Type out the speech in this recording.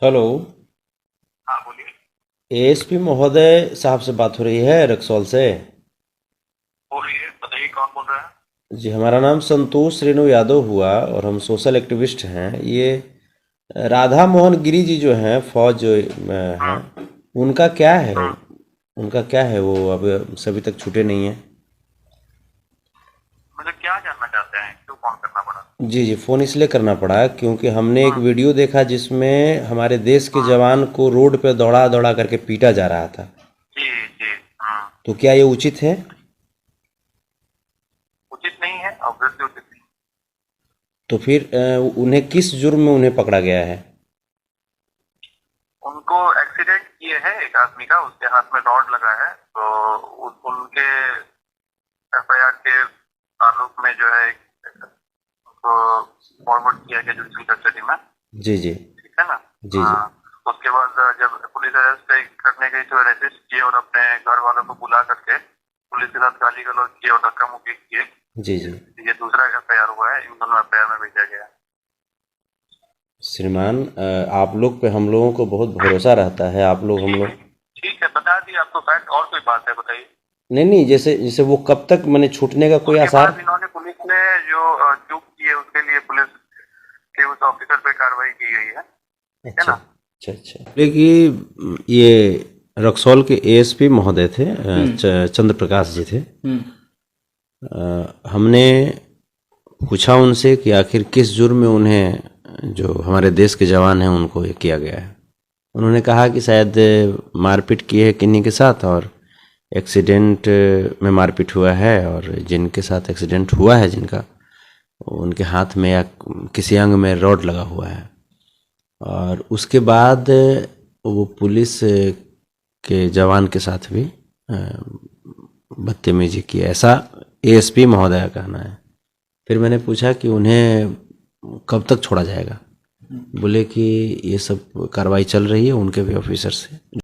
Hello. हाँ बोलिए। ASP महोदय साहब से बात हो रही है रक्सौल से। बोलिए, बताइए कौन बोल रहा है। जी, हमारा नाम संतोष रेणु यादव हुआ और हम सोशल एक्टिविस्ट हैं। ये राधा मोहन गिरी जी जो हैं फौज हैं, हम्म। उनका क्या है? हम्म। उनका क्या है, वो अब सभी तक छूटे नहीं हैं। मतलब क्या जानना चाहते हैं, क्यों फोन करना पड़ा। जी जी, फ़ोन इसलिए करना पड़ा क्योंकि हमने एक हम्म। वीडियो देखा जिसमें हमारे देश के हम्म। जवान को रोड पे दौड़ा दौड़ा करके पीटा जा रहा था। जी जी। हम्म। तो क्या ये उचित है? उचित नहीं है, ऑब्वियसली उचित नहीं। तो फिर उन्हें किस जुर्म में उन्हें पकड़ा गया है? उनको एक्सीडेंट किए है एक आदमी का, उसके हाथ में रॉड लगा है, तो उनके एफआईआर के ताल्लुक में जो है उनको फॉरवर्ड किया गया जुडिशल कस्टडी में। जी जी। ठीक है ना। जी जी। हाँ। उसके बाद जब पुलिस अरेस्ट करने गई तो रेसिस्ट किए और अपने घर वालों को बुला करके पुलिस के साथ गाली गलौज किए और धक्का मुक्की किए। जी जी। ये दूसरा एफआईआर हुआ है, इन दोनों एफआईआर में भेजा गया है। श्रीमान, आप लोग पे हम लोगों को बहुत भरोसा रहता है। आप लोग हम ठीक है। लोग ठीक है, बता दिए आपको फैक्ट, और कोई बात है बताइए। नहीं नहीं, जैसे जैसे वो कब तक मैंने छूटने का कोई उसके आसार? बाद इन्होंने पुलिस ने जो चूक की है उसके लिए पुलिस के उस ऑफिसर पे कार्रवाई की गई है। ठीक है अच्छा ना। अच्छा अच्छा। देखिए, ये रक्सौल के एएसपी महोदय थे, चंद्र प्रकाश जी थे। हमने पूछा उनसे कि आखिर किस जुर्म में उन्हें, जो हमारे देश के जवान हैं, उनको ये किया गया है। उन्होंने कहा कि शायद मारपीट की है किन्हीं के साथ और एक्सीडेंट में मारपीट हुआ है, और जिनके साथ एक्सीडेंट हुआ है जिनका, उनके हाथ में या किसी अंग में रॉड लगा हुआ है। और उसके बाद वो पुलिस के जवान के साथ भी बदतमीजी की, ऐसा एएसपी महोदय का कहना है। फिर मैंने पूछा कि उन्हें कब तक छोड़ा जाएगा। बोले कि ये सब कार्रवाई चल रही है उनके भी ऑफिसर से,